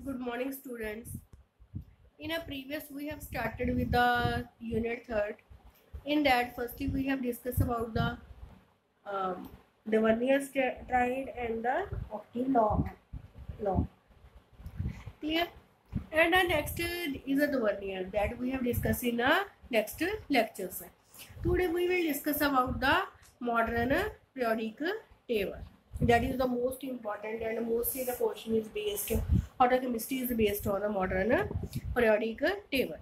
Good morning, students. In a previous, we have started with the unit third. In that, firstly, we have discussed about the Vernier triad and the octave law. Clear? And the next is the Vernier that we have discussed in the next lectures. Today, we will discuss about the modern periodic table. That is the most important, and mostly the portion is based, or the chemistry is based on the modern periodic table.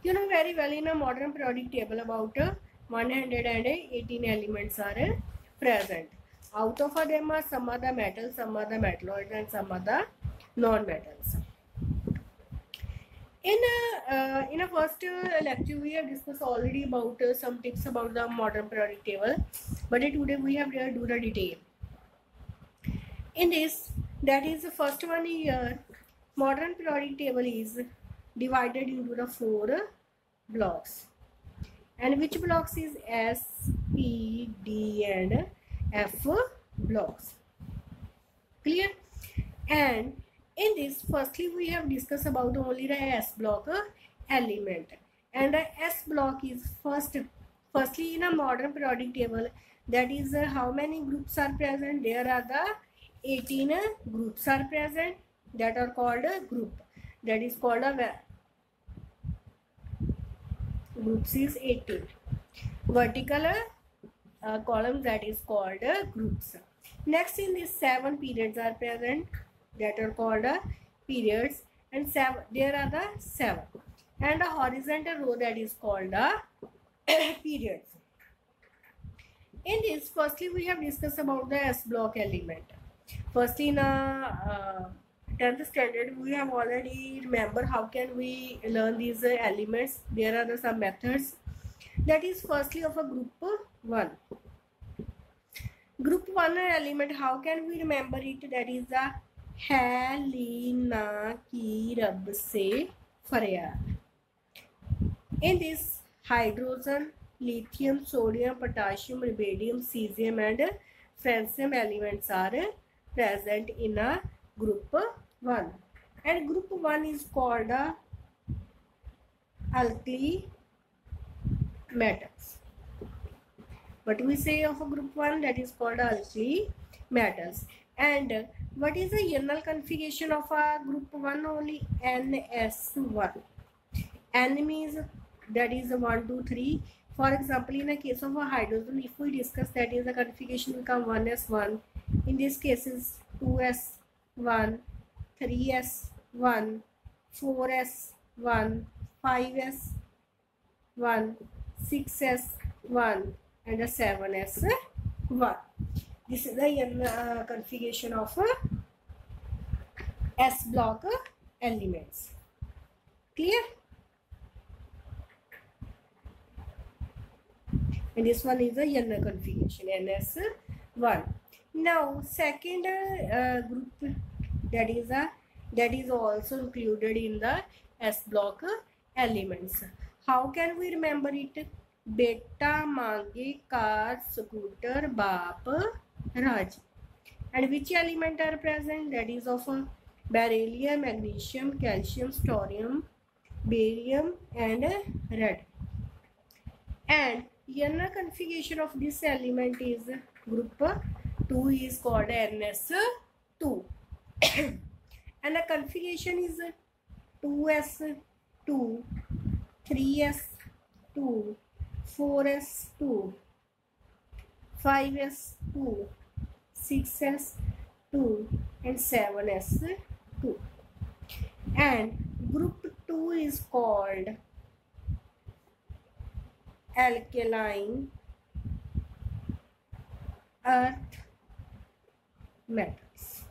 You know very well in a modern periodic table about 118 elements are present. Out of them are some are the metals, some are the metalloids, and some are the non-metals. In a first lecture, we have discussed already about some tips about the modern periodic table, but today we have to do the detail. In this, that is the first one here. Modern periodic table is divided into the 4 blocks. And which blocks is S, P, D, and F blocks. Clear? And in this, firstly, we have discussed about only the S block element. And the S block is firstly in a modern periodic table. That is how many groups are present. There are the 18 groups are present that are called a group. That is called a groups is 18. Vertical columns that is called groups. Next in this 7 periods are present that are called periods, and there are the 7, and a horizontal row that is called periods. In this, firstly we have discussed about the S block element. Firstly in 10th standard we have already remember how can we learn these elements. There are some methods. That is firstly of a group 1. Group 1 element, how can we remember it? That is the है लीना की रब से फरियाद. In this, hydrogen, lithium, sodium, potassium, rubidium, cesium and francium elements are present in a group 1. And group 1 is called alkali metals. What we say of a group 1? That is called alkali metals. And what is the Yernal configuration of a group 1? Only NS1. N means that is 1, 2, 3. For example, in the case of a hydrogen, if we discuss, that is the configuration become 1s1. In this case is 2s1, 3s1, 4s1, 5s1, 6s1, and a 7s1. This is the configuration of S block elements. Clear? And this one is the Yenner configuration, NS1. Now, second group that is also included in the S block elements. How can we remember it? Beta मांगे car scooter बाप Raj. And which element are present? That is of beryllium, magnesium, calcium, thorium, barium and lead. And Yenner configuration of this element is group 2 is called NS2. And the configuration is 2s2, 3s2, 4s2, 5s2, 6s2 and 7s2. And group 2 is called alkaline earth metals.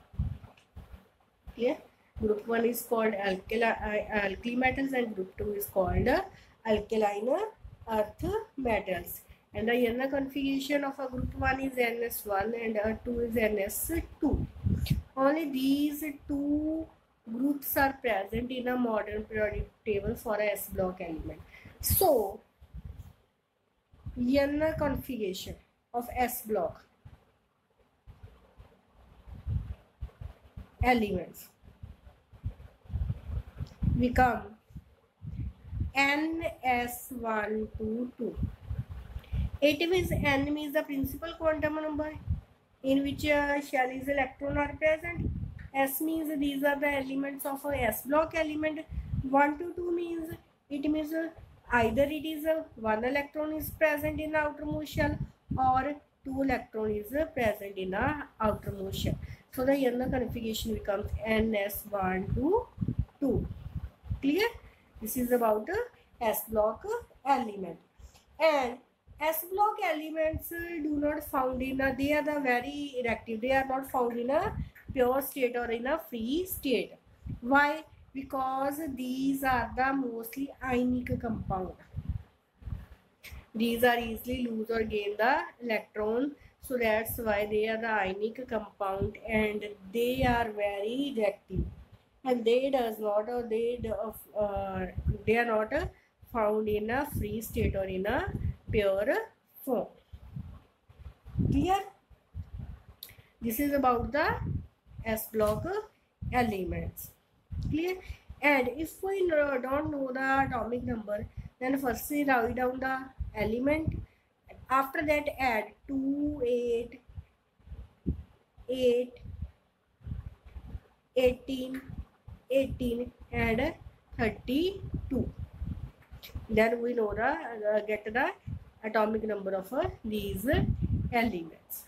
Yeah, group 1 is called alkali metals and group 2 is called alkaline earth metals. And the Yenner configuration of a group 1 is NS1 and 2 is NS2. Only these 2 groups are present in a modern periodic table for a S block element. So, Yenner configuration of S block elements. become ns122. It means n means the principal quantum number in which shell is electron are present. S means these are the elements of a s block element. 1 to 2 means it means either it is one electron is present in the outermost shell or two electron is present in the outermost shell. So the inner configuration becomes ns122. Clear? This is about s block element. And S block elements do not found in a, they are the very reactive. They are not found in a pure state or in a free state. Why? Because these are the mostly ionic compound. These are easily lose or gain the electron. So that's why they are the ionic compound and they are very reactive. And they does not or they are not found in a free state or in a pure form. Clear? This is about the S block elements. Clear? And if we don't know the atomic number, then firstly write down the element. After that add 2, 8, 8, 18, 18 and 32. Then we know the get the atomic number of these elements.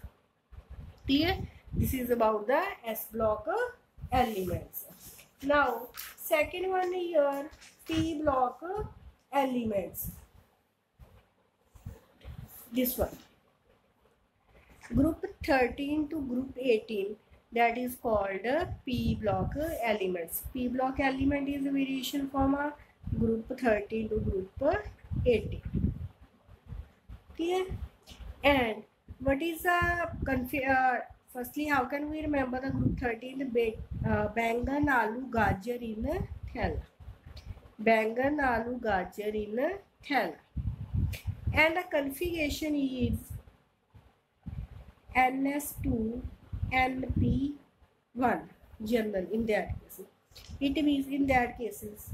Clear? This is about the S block elements. Now second one here, P block elements. This one, group 13 to group 18, that is called P block elements. P block element is a variation from a group 13 to group 18. Clear? And what is the firstly, how can we remember the group 13? Bangan, aloo, gajar in thela. Bangan, aloo, gajar in thela. And the configuration is NS2 NP1 general in that case. It means in that cases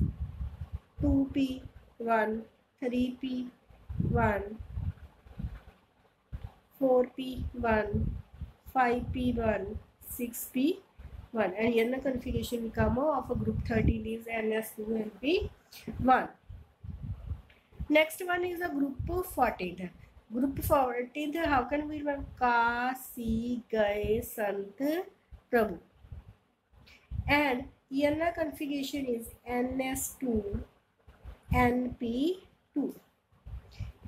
2p1, 3p1, 4p1, 5p1, 6p1, and here the configuration become of a group 13 is NS2 NP1. Next one is a group 14th. Group 14th, how can we remember? Kasi, Gaye, Sant, Prabhu. And here the configuration is NS2 NP2.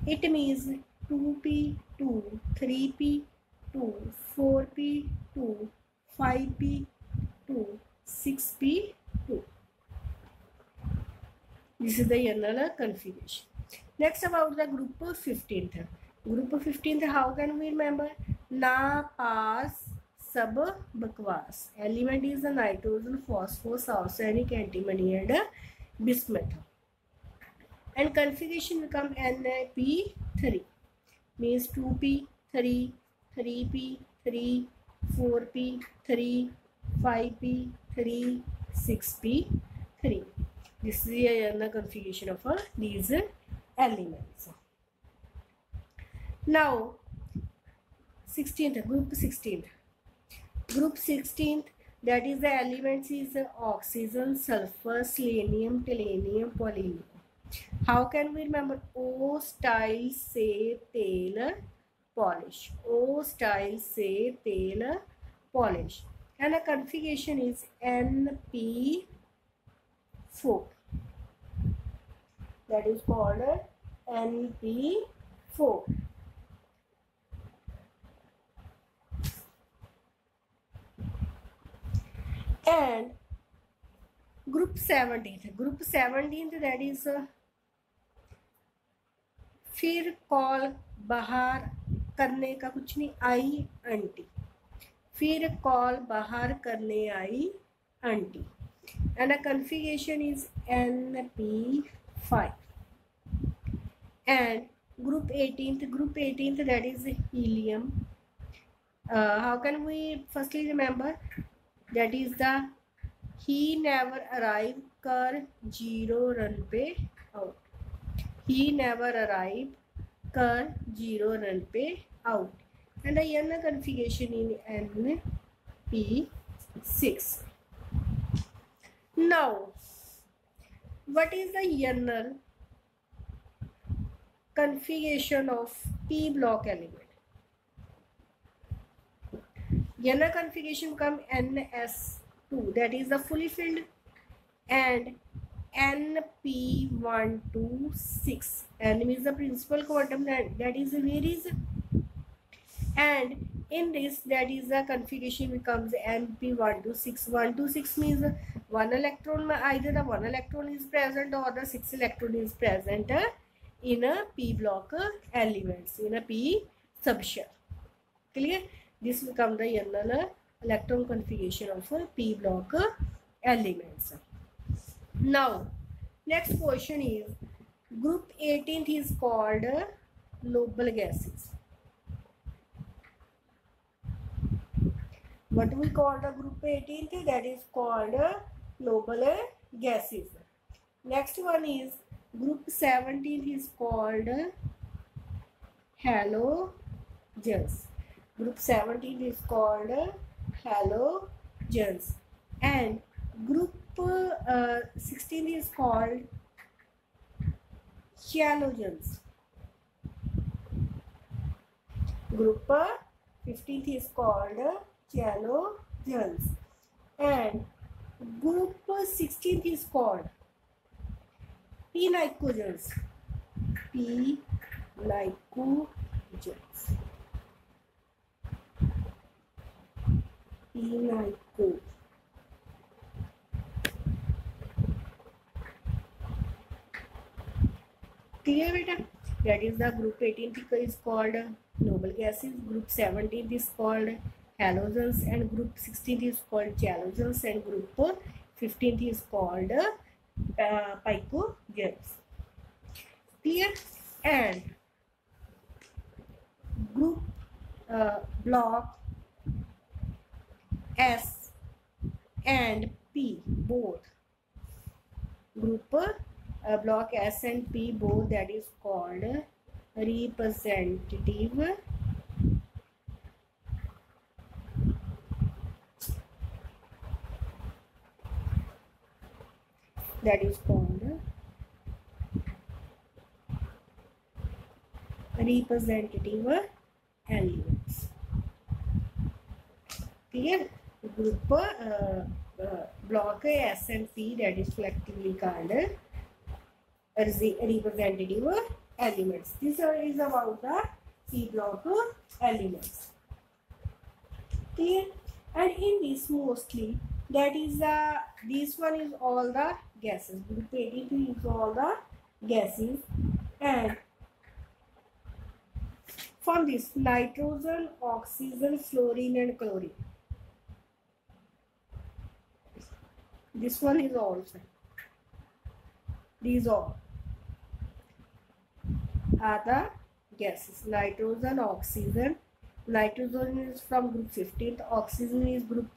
It means 2p2, 3p2, 4p2, 5p2, 6p2. This is the general configuration. Next about the group 15th. Group 15th, how can we remember? Na, pass, sab, bakwas. Element is the nitrogen, phosphorus, arsenic, antimony and bismuth. And configuration become NP3. Means 2p, 3, 3p, 3, 4p, 3, 5p, 3, 6p, 3. This is the configuration of these elements. Now 16th, group 16th. Group 16th, that is the elements is oxygen, sulfur, selenium, tellurium, polonium. How can we remember? O style से तेल polish. O style से तेल polish. And the configuration is NP4. That is called NP4. And group 17th. Group 17th, that is फिर call बाहर करने का कुछ नहीं, आई आंटी. फिर कॉल बाहर करने आई aunty. And the configuration is NP5. And group 18th, that is helium. How can we firstly remember? That is the he never arrived कर 0 रन पे आउट. He never arrived कर 0 रन पे out. And the n configuration in NP6. Now, what is the n configuration of P block element? n configuration become NS2, that is the fully filled, and NP126. N means the principal quantum, that is varies, and in this, that is the configuration becomes NP126. 126 means one electron, either the one electron is present or the 6 electron is present in a P block elements, in a P subshell. Clear? This becomes the n electron configuration of P block elements. Now, next question is, group 18th is called noble gases. What we call the group 18th? That is called noble gases. Next one is group 17th is called halogens. Group 17 is called halogens, and group 16 is called halogens. Group 15 is called halogens, and group 16 is called p-nicogens. P-nicogens. P-nico. Clear, beta? That is the group 18 is called noble gases, group 17 is called halogens, and group 16 is called halogens, and group 15 is called picogens. Clear? And group block S and P both, group block S and P both, that is called representative elements. Clear? Group block S and P, that is collectively called representative elements. This is about the P block elements. Clear? And in this mostly, that is this one is all the gases. Group 82 is all the gases, and from this nitrogen, oxygen, fluorine and chlorine. This one is also. These all are the gases. Nitrogen, oxygen. Nitrogen is from group 15th, oxygen is group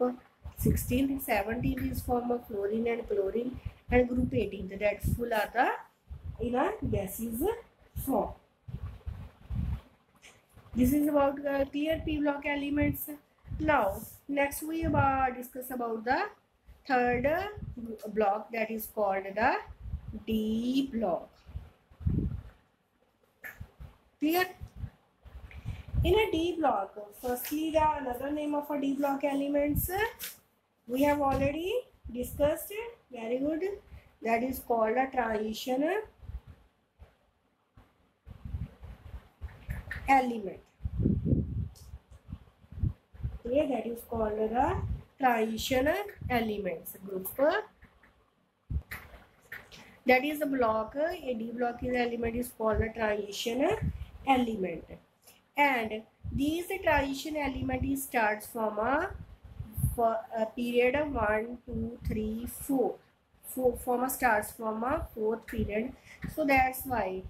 16th, 17th is from fluorine and chlorine, and group 18th, that full are the in a gases form. This is about clear P block elements. Now, next we discuss about the third block, that is called the D block. Clear? In a D block, firstly the another name of a D block elements we have already discussed. Very good. That is called a transition element. Okay, that is called the transition elements group. That is the block. A D block is element is called a transition element, and these transition element starts from a period of 1, 2, 3, 4. Starts from a fourth period. So that's why.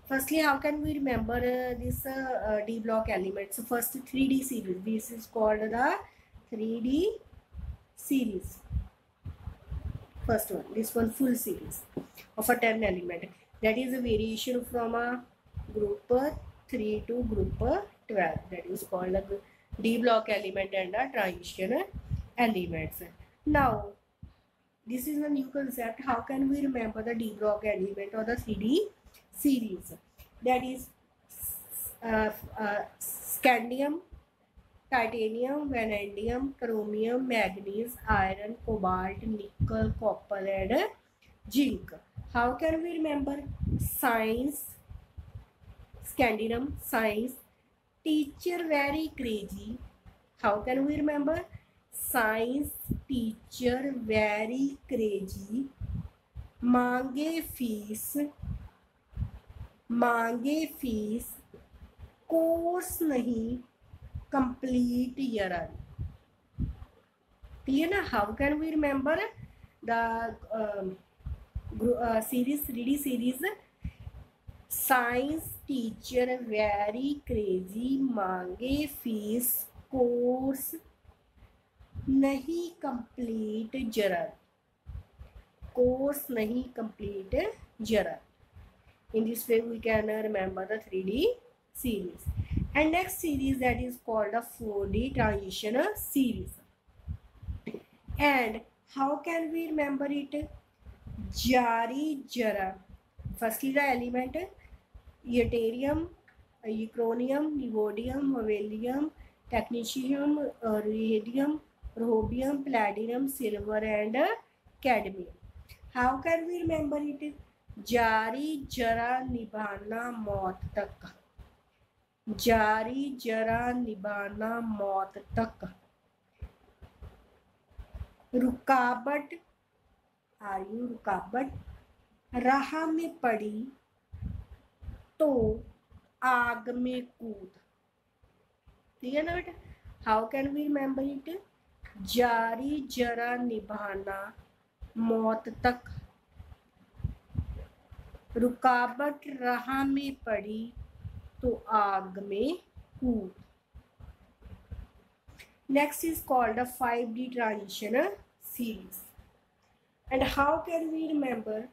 Firstly, how can we remember this D block element? So first 3D series. This is called the 3D series. First one, this one full series of a 10 element. That is a variation from a group 3 to group 12. That is called a D block element and a transition elements. Now, this is a new concept. How can we remember the D block element or the 3D series? That is scandium, titanium, vanadium, chromium, manganese, iron, cobalt, nickel, copper and zinc. How can we remember? Science, scandium, science, teacher very crazy. How can we remember? Science teacher very crazy. मांगे fees, course नहीं, complete year. Clear na? How can we remember the series 3D series? Science teacher very crazy, मांगे fees, course नहीं complete जरा, course नहीं complete जरा. In this way we can remember the 3D series. And next series, that is called a 4D transition series. And how can we remember it? Jari jara. Firstly the element yttrium, uranium, neodymium, helium, technetium, radium, rhodium, palladium, silver and cadmium. How can we remember it? जारी जरा निभाना मौत तक, जारी जरा निभाना मौत तक. रुकावट, आयु रुकावट, राह में पड़ी तो आग में कूद. ठीक है ना बेटा? How can we remember it? जारी जरा निभाना मौत तक, रुकावट राह में पड़ी तो आग में कूद. Next is called a 5D transition series. And how can we remember?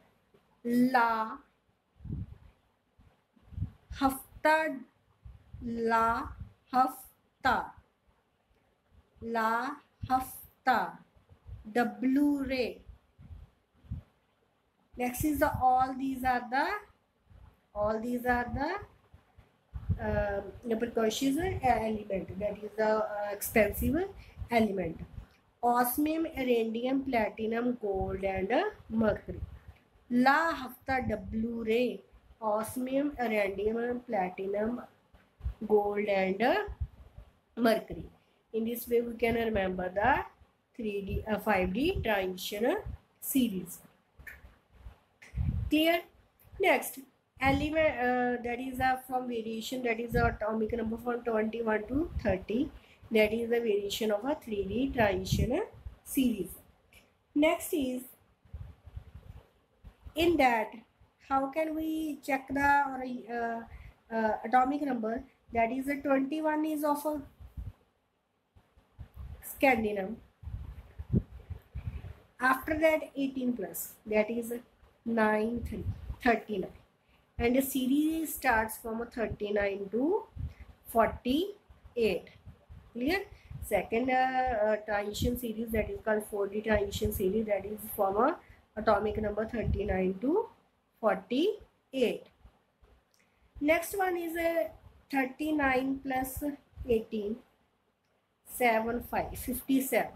La hafta, la hafta, la hafta, W ray. Next is the all these are the precocious element, that is the expensive element. Osmium, iridium, platinum, gold and mercury. La hafta W ray, osmium, iridium, platinum, gold and mercury. In this way we can remember the 3D 5D transition series. Clear? Next element, that is from variation, that is the atomic number from 21 to 30. That is the variation of a 3D transition series. Next is, in that, how can we check the atomic number? That is the 21 is of a scandium. After that 18 plus, that is 39, and the series starts from a 39 to 48. Clear? Second transition series, that is called 4D transition series, that is from a atomic number 39 to 48. Next one is a 39 plus 18, 57.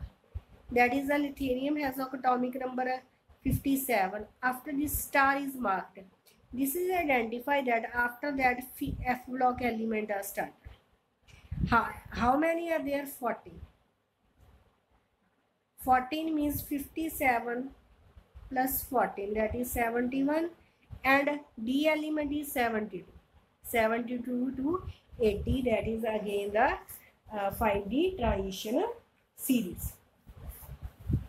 That is the lithium has an atomic number 57. After this star is marked, this is identified that after that F block element are started. How many are there? 14. 14 means 57 plus 14, that is 71, and D element is 72. 72 to 80, that is again the 5D transition series.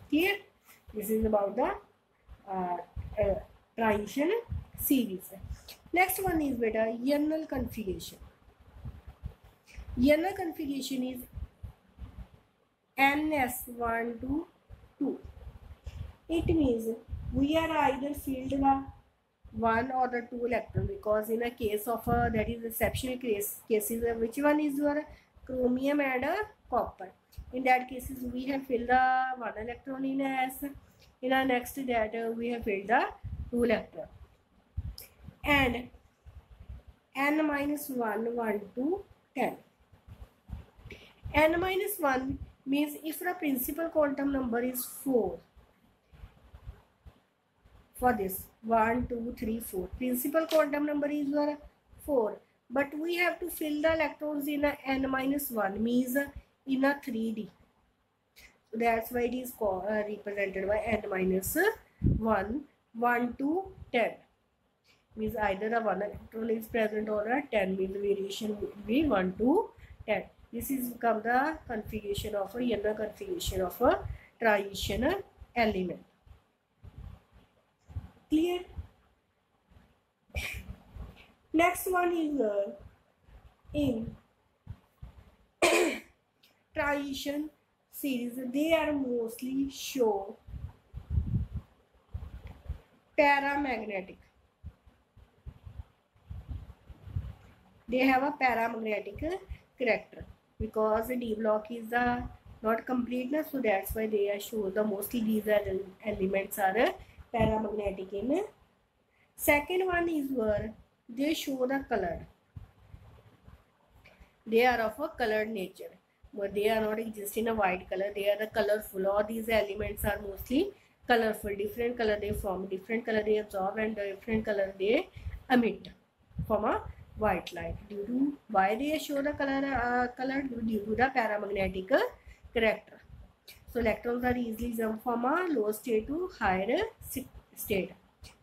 Here, this is about the transition series. Next one is beta Yernal configuration. Yernal configuration is NS1 to 2. It means we are either filled the one or the two electron, because in a case of that is exceptional cases, which one is your chromium and copper. In that cases we have filled the one electron in S. In our next that we have filled the two electron. And n minus 1 1 to 10. N minus 1 means if the principal quantum number is 4, for this 1 2 3 4, principal quantum number is 4, but we have to fill the electrons in a n minus 1, means in a 3D. So that's why it is represented by n minus 1 1 to 10, means either a 1 electron is present or a 10, means variation will be 1 to 10. This is become the configuration of a inner configuration of a triation element. Clear? Next one is in triation series, they are mostly show paramagnetic. They have a paramagnetic character because D block is the not completeness, so that's why they are show the mostly these elements are paramagnetic in. Second one is where they show the color. They are of a colored nature, but they are not exist in a white color. They are the colorful. All these elements are mostly colorful. Different color they form, different color they absorb, and different color they emit from a white light. Due to why they show the color due to the paramagnetic character. So electrons are easily jump from a low state to higher state.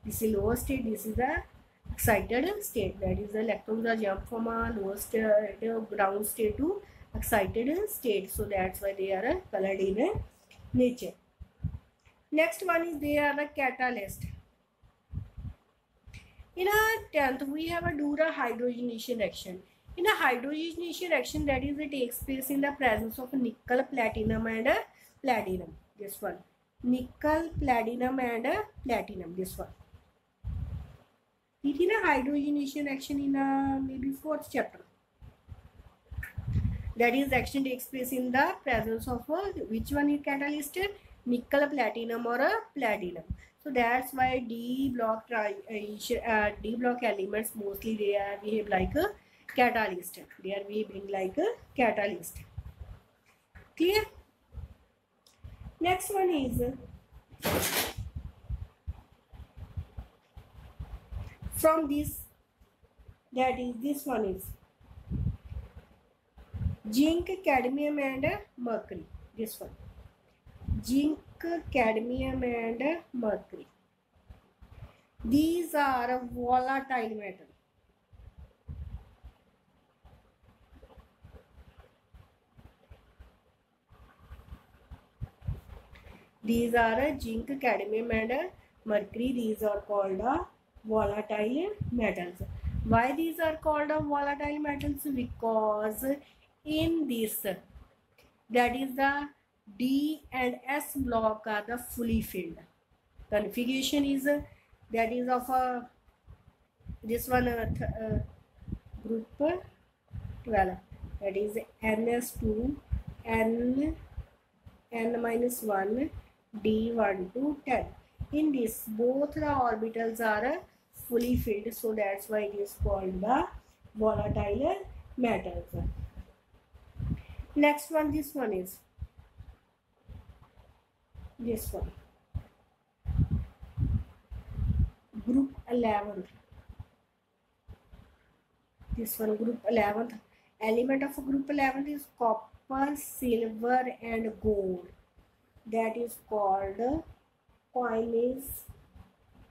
This is lower state. This is the excited state. That is the electrons are jump from a lower state, ground state to excited state. So that's why they are colored in nature. Next one is they are the catalyst. In a 10th, we have a do the hydrogenation reaction. In a hydrogenation reaction, that is it takes place in the presence of nickel, platinum and platinum. This one. Nickel, platinum and platinum. This one. It is a hydrogenation reaction in a maybe 4th chapter. That is action takes place in the presence of which one is catalyst? Nickel, platinum or platinum. So that's why D block elements mostly they are behave like a catalyst. They are behaving like a catalyst. Clear? Next one is from this, that is this one is zinc, cadmium and mercury. This one. Zinc, cadmium and mercury. These are volatile metal. These are zinc, cadmium and mercury. These are called volatile metals. Why these are called volatile metals? Because in this, that is the D and S block are the fully filled. Configuration is that is of this one group 12, that is NS2 N minus 1 D1 to 10. In this both the orbitals are fully filled, so that's why it is called the volatile metals. Next one, this one is this one, group 11. This one, group 11. Element of group 11 is copper, silver and gold. That is called coinage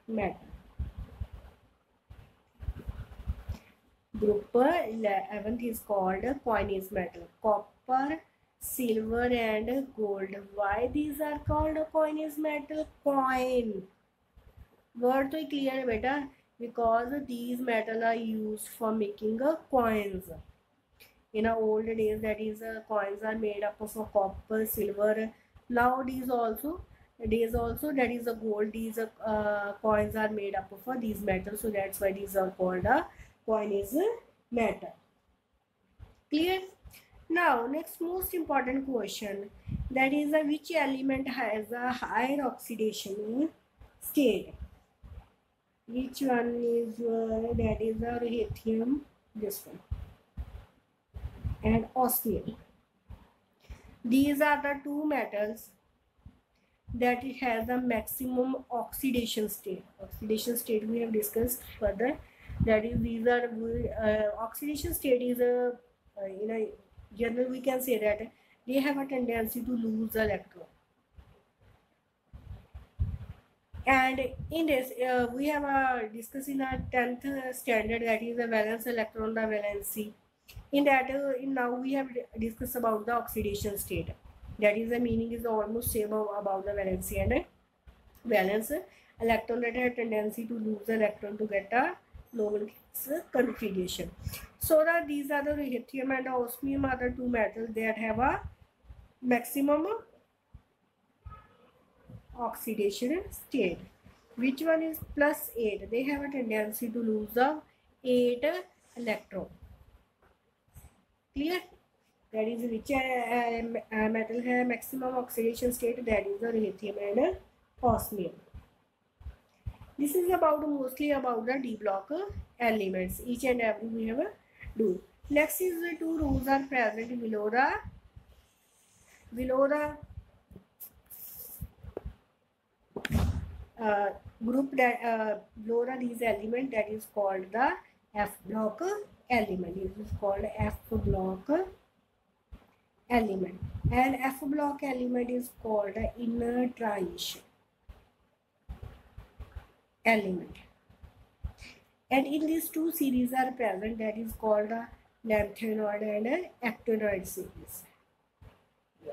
metal. Group 11 is called coinage metal. Copper, silver and gold. Why these are called coinage metal? Coin. Word to clear beta, because these metal are used for making coins. In old days, that is coins are made up of copper, silver. Nowadays also Days also, that is a gold. These coins are made up of these metals, so that's why these are called a coin is metal. Clear? Now next most important question, that is which element has a higher oxidation state? Which one is that is a lithium, this one, and osmium. These are the two metals that it has a maximum oxidation state. Oxidation state we have discussed further. That is, these are oxidation state is a in a general we can say that they have a tendency to lose electron. And in this we have discussed in our 10th standard, that is the valence electron, the valency. In that now we have discussed about the oxidation state. That is the meaning is almost same about the valency and valence electron that have tendency to lose the electron to get a noble configuration. So that these are the lithium and the osmium are the two metals that have a maximum oxidation state. Which one is +8? They have a tendency to lose the 8 electron. Clear? That is which metal has maximum oxidation state? That is the lithium and osmium. This is about mostly about the D block elements. Each and every we have do. Next is the two rules are present below the group that below these element, that is called the F block element. It is called F block element, and F block element is called the inner transition element. And in these two series are present, that is called the lanthanoid and actinoid series.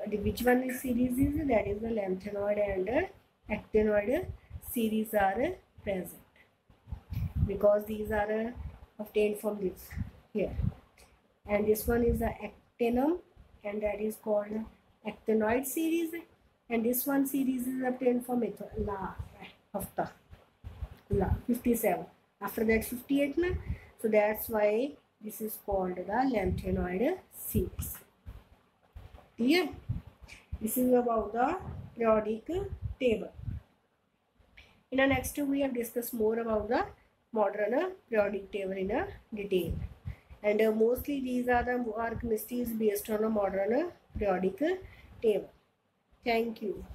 Which one is series is? That is the lanthanoid and actinoid series are present, because these are obtained from this here. And this one is the actinum, and that is called actinoid series, and this one series is obtained from La 57. After that 58 na, so that's why this is called the lanthanoid series. Clear? This is about the periodic table. In the next we have discussed more about the modern periodic table in a detail. And mostly these are the chemistry is based on a modern periodic table. Thank you.